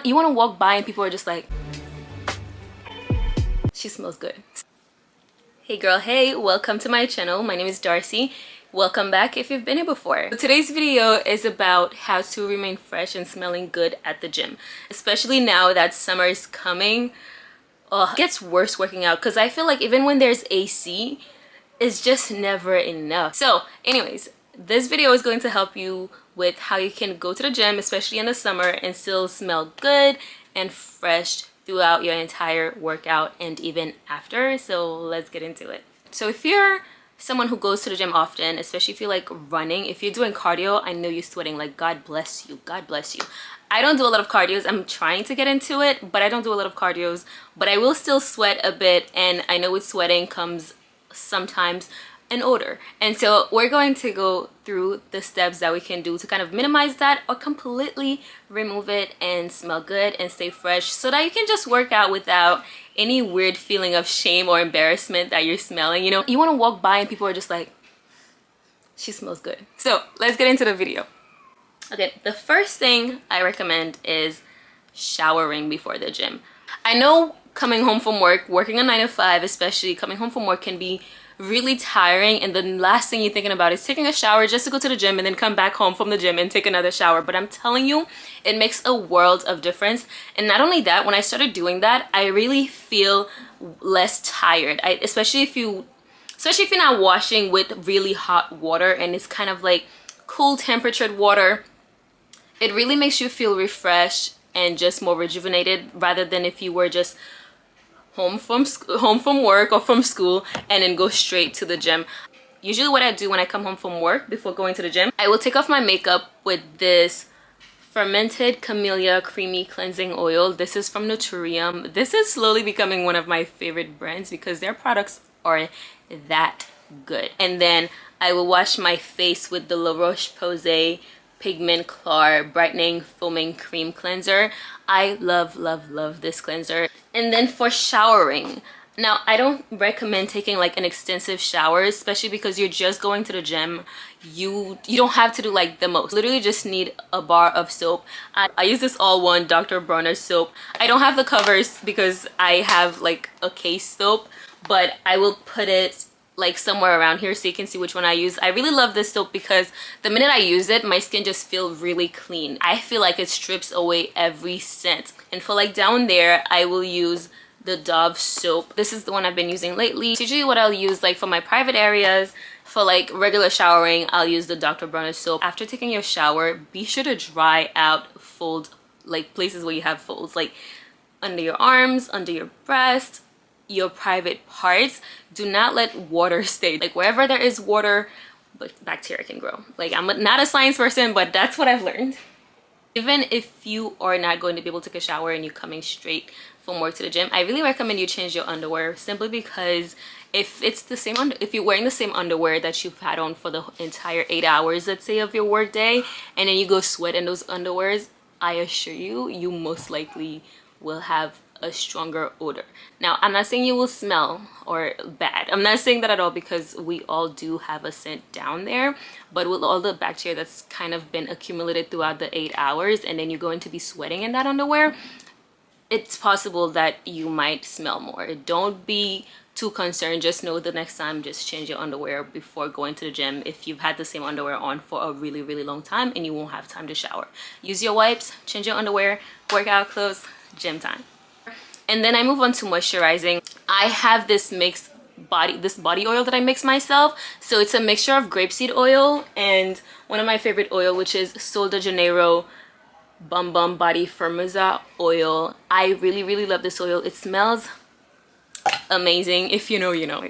You want to walk by and people are just like, she smells good. Hey girl, hey, welcome to my channel. My name is Darcy. Welcome back if you've been here before. So today's video is about how to remain fresh and smelling good at the gym, especially now that summer is coming. It gets worse working out because I feel like even when there's AC, it's just never enough. So anyways, this video is going to help you with how you can go to the gym, especially in the summer, and still smell good and fresh throughout your entire workout and even after. So let's get into it. So if you're someone who goes to the gym often, especially if you like running, if you're doing cardio, I know you're sweating, like God bless you, God bless you. I don't do a lot of cardios. I'm trying to get into it, but I don't do a lot of cardios, but I will still sweat a bit, and I know with sweating comes sometimes an odor. And so we're going to go through the steps that we can do to kind of minimize that or completely remove it and smell good and stay fresh, so that you can just work out without any weird feeling of shame or embarrassment that you're smelling. You know, you want to walk by and people are just like, she smells good. So let's get into the video. Okay, the first thing I recommend is showering before the gym. I know coming home from work, working a 9 to 5, especially coming home from work, can be really tiring, and the last thing you're thinking about is taking a shower just to go to the gym and then come back home from the gym and take another shower. But I'm telling you, it makes a world of difference. And not only that, when I started doing that, I really feel less tired. Especially if you're not washing with really hot water and it's kind of like cool temperatured water, it really makes you feel refreshed and just more rejuvenated, rather than if you were just home from work or from school and then go straight to the gym. Usually what I do when I come home from work before going to the gym, I will take off my makeup with this fermented camellia creamy cleansing oil. This is from Naturium. This is slowly becoming one of my favorite brands because their products are that good. And then I will wash my face with the La Roche-Posay Pigment Clar Brightening Foaming Cream Cleanser. I love this cleanser. And then for showering, now I don't recommend taking like an extensive shower, especially because you're just going to the gym. You don't have to do like the most. Literally just need a bar of soap. I use this all-one Dr. Bronner soap. I don't have the covers because I have like a case soap, but I will put it like somewhere around here so you can see which one I use. I really love this soap because the minute I use it, my skin just feels really clean. I feel like it strips away every scent. And for like down there, I will use the Dove soap. This is the one I've been using lately. It's usually what I'll use like for my private areas. For like regular showering, I'll use the Dr. Bronner soap. After taking your shower, be sure to dry out folds, like places where you have folds, like under your arms, under your breast, your private parts. Do not let water stay. Like wherever there is water, but bacteria can grow. Like I'm not a science person, but that's what I've learned. Even if you are not going to be able to take a shower and you're coming straight from work to the gym, I really recommend you change your underwear, simply because if you're wearing the same underwear that you've had on for the entire 8 hours, let's say, of your work day, and then you go sweat in those underwears, I assure you, you most likely will have a stronger odor. Now, I'm not saying you will smell or bad. I'm not saying that at all, because we all do have a scent down there, but with all the bacteria that's kind of been accumulated throughout the 8 hours, and then you're going to be sweating in that underwear, it's possible that you might smell more. Don't be too concerned. Just know the next time, just change your underwear before going to the gym if you've had the same underwear on for a really long time and you won't have time to shower. Use your wipes, change your underwear, workout clothes, gym time. And then I move on to moisturizing. I have this body oil that I mix myself. So it's a mixture of grapeseed oil and one of my favorite oil, which is Sol de Janeiro Bum Body Firmeza oil. I really love this oil. It smells amazing. If you know, you know.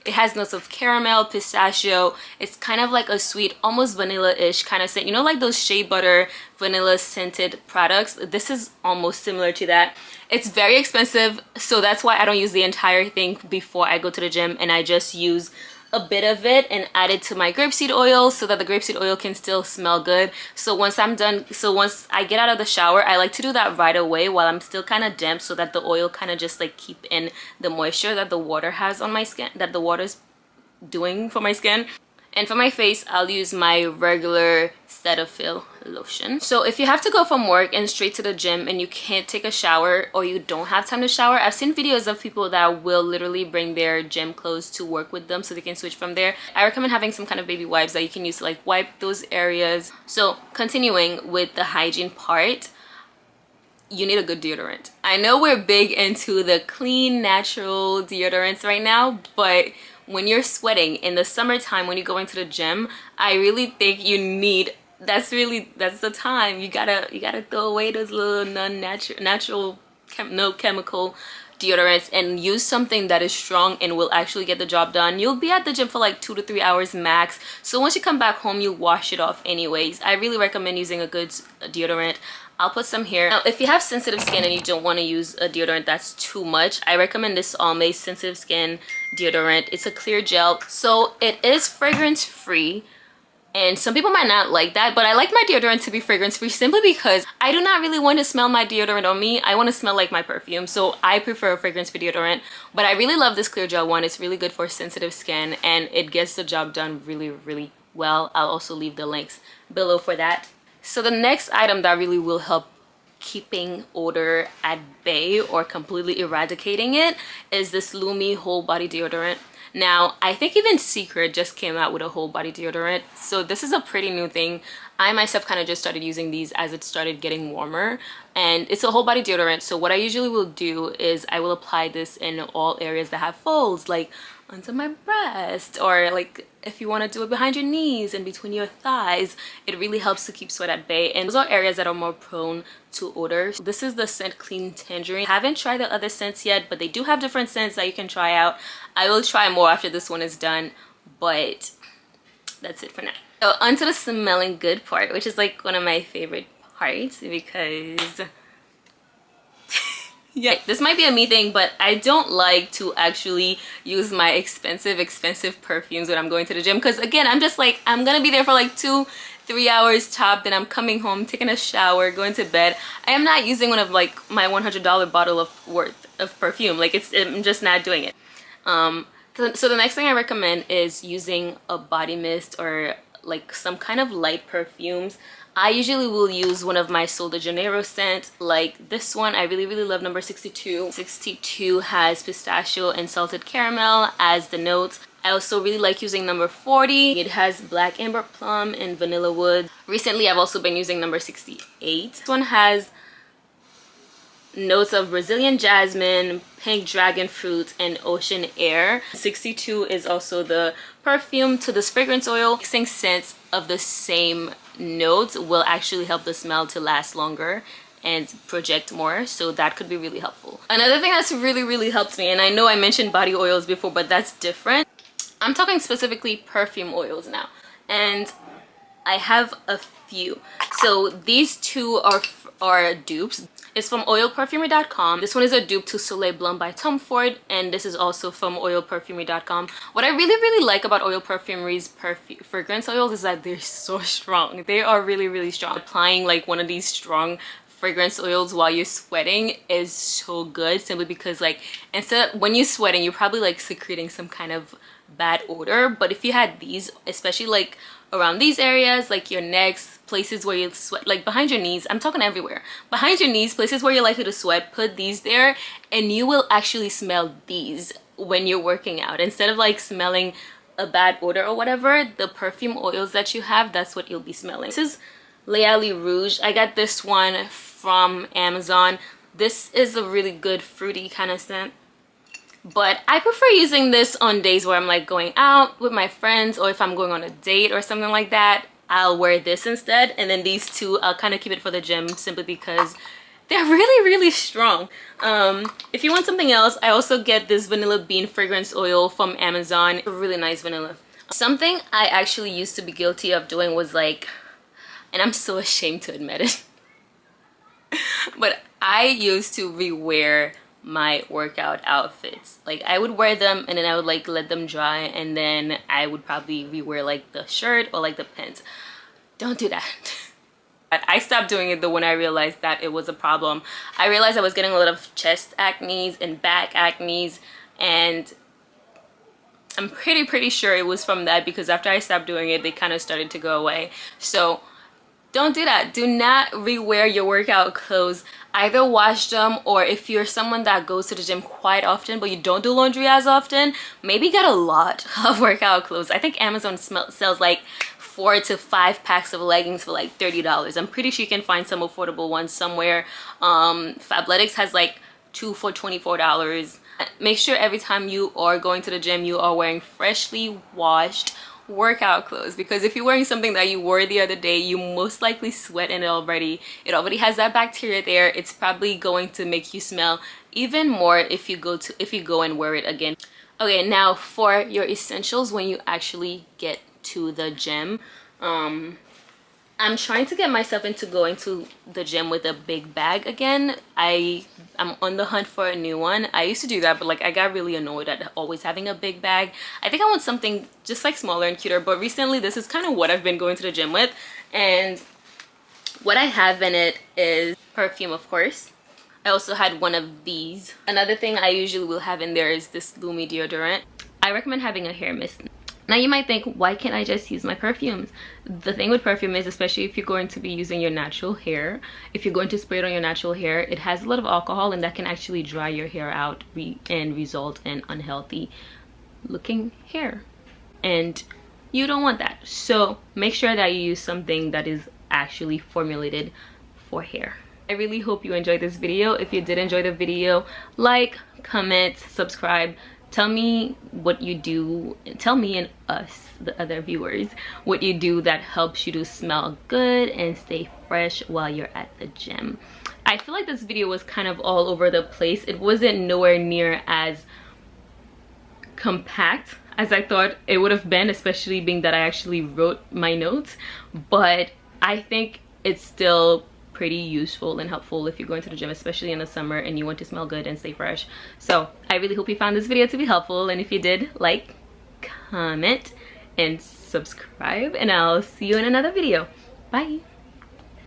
It has notes of caramel, pistachio. It's kind of like a sweet, almost vanilla-ish kind of scent. You know, like those shea butter vanilla scented products? This is almost similar to that. It's very expensive, so that's why I don't use the entire thing before I go to the gym, and I just use a bit of it and add it to my grapeseed oil so that the grapeseed oil can still smell good. So once I get out of the shower, I like to do that right away while I'm still kind of damp, so that the oil kind of just like keep in the moisture that the water has on my skin, that the water's doing for my skin. And for my face, I'll use my regular Cetaphil lotion. So if you have to go from work and straight to the gym and you can't take a shower, or you don't have time to shower, I've seen videos of people that will literally bring their gym clothes to work with them so they can switch from there. I recommend having some kind of baby wipes that you can use to like wipe those areas. So continuing with the hygiene part, you need a good deodorant. I know we're big into the clean, natural deodorants right now, but when you're sweating in the summertime, when you go into the gym, I really think you need, that's the time. You gotta throw away those little no chemical deodorants and use something that is strong and will actually get the job done. You'll be at the gym for like 2 to 3 hours max. So once you come back home, you wash it off anyways. I really recommend using a good deodorant. I'll put some here. Now, if you have sensitive skin and you don't want to use a deodorant that's too much, I recommend this Almay sensitive skin deodorant. It's a clear gel, so it is fragrance free. And some people might not like that, but I like my deodorant to be fragrance free simply because I do not really want to smell my deodorant on me. I want to smell like my perfume, so I prefer a fragrance free deodorant. But I really love this clear gel one. It's really good for sensitive skin and it gets the job done really, really well. I'll also leave the links below for that. So the next item that really will help keeping odor at bay or completely eradicating it is this Lume whole body deodorant. Now, I think even Secret just came out with a whole body deodorant, so this is a pretty new thing. I myself kind of just started using these as it started getting warmer, and it's a whole body deodorant. So what I usually will do is I will apply this in all areas that have folds, like under my breast, or like if you want to do it behind your knees and between your thighs. It really helps to keep sweat at bay, and those are areas that are more prone to odor. This is the scent Clean Tangerine. I haven't tried the other scents yet, but they do have different scents that you can try out. I will try more after this one is done, but that's it for now. So onto the smelling good part, which is like one of my favorite parts because yeah, this might be a me thing, but I don't like to actually use my expensive perfumes when I'm going to the gym, because again, I'm just like, I'm gonna be there for like 2-3 hours top, then I'm coming home, taking a shower, going to bed. I am not using one of like my $100 bottle of perfume. Like I'm just not doing it. So the next thing I recommend is using a body mist or like some kind of light perfumes. I usually will use one of my Sol de Janeiro scents, like this one. I really love number 62. 62 has pistachio and salted caramel as the notes. I also really like using number 40. It has black amber plum and vanilla wood. Recently, I've also been using number 68. This one has notes of Brazilian jasmine, pink dragon fruit, and ocean air. 62 is also the perfume to this fragrance oil. Mixing scents of the same notes will actually help the smell to last longer and project more, so that could be really helpful. Another thing that's really helped me, and I know I mentioned body oils before, but that's different. I'm talking specifically perfume oils now, and I have a few. So these two are dupes. It's from oilperfumery.com. This one is a dupe to Soleil Blanc by Tom Ford, and this is also from oilperfumery.com. What I really like about Oil Perfumery's fragrance oils is that they're so strong. They are really strong. Applying like one of these strong fragrance oils while you're sweating is so good, simply because like when you're sweating, you're probably like secreting some kind of bad odor, but if you had these, especially like around these areas, like your necks, places where you sweat, like behind your knees, I'm talking everywhere, behind your knees, places where you're likely to sweat, put these there and you will actually smell these when you're working out. Instead of like smelling a bad odor or whatever, the perfume oils that you have, that's what you'll be smelling. This is L'Oeil Rouge. I got this one from Amazon. This is a really good fruity kind of scent, but I prefer using this on days where I'm like going out with my friends, or if I'm going on a date or something like that, I'll wear this instead. And then these two, I'll kind of keep it for the gym simply because they're really strong. If you want something else, I also get this vanilla bean fragrance oil from Amazon. Really nice vanilla. Something I actually used to be guilty of doing was like, and I'm so ashamed to admit it, but I used to rewear my workout outfits. Like I would wear them and then I would like let them dry, and then I would probably rewear like the shirt or like the pants. Don't do that. I stopped doing it though when I realized that it was a problem. I realized I was getting a lot of chest acne and back acne, and I'm pretty sure it was from that, because after I stopped doing it, they kind of started to go away. So don't do that. Do not rewear your workout clothes. Either wash them, or if you're someone that goes to the gym quite often but you don't do laundry as often, maybe get a lot of workout clothes. I think Amazon sells like 4 to 5 packs of leggings for like $30. I'm pretty sure you can find some affordable ones somewhere. Fabletics has like 2 for $24. Make sure every time you are going to the gym, you are wearing freshly washed workout clothes, because if you're wearing something that you wore the other day, you most likely sweat in it already. It already has that bacteria there. It's probably going to make you smell even more if you go and wear it again. Okay, now for your essentials when you actually get to the gym. I'm trying to get myself into going to the gym with a big bag again. I'm on the hunt for a new one. I used to do that, but like I got really annoyed at always having a big bag. I think I want something just like smaller and cuter, but recently this is kind of what I've been going to the gym with. And what I have in it is perfume, of course. I also had one of these. Another thing I usually will have in there is this Lume deodorant. I recommend having a hair mist. Now you might think, why can't I just use my perfumes? The thing with perfume is, especially if you're going to be using your natural hair, if you're going to spray it on your natural hair, it has a lot of alcohol, and that can actually dry your hair out and result in unhealthy looking hair. And you don't want that. So make sure that you use something that is actually formulated for hair. I really hope you enjoyed this video. If you did enjoy the video, like, comment, subscribe. Tell me what you do. Tell me and us, the other viewers, what you do that helps you to smell good and stay fresh while you're at the gym. I feel like this video was kind of all over the place. It wasn't nowhere near as compact as I thought it would have been, especially being that I actually wrote my notes. But I think it's still pretty useful and helpful if you're going to the gym, especially in the summer and you want to smell good and stay fresh. So I really hope you found this video to be helpful, and if you did, like, comment, and subscribe, and I'll see you in another video. Bye.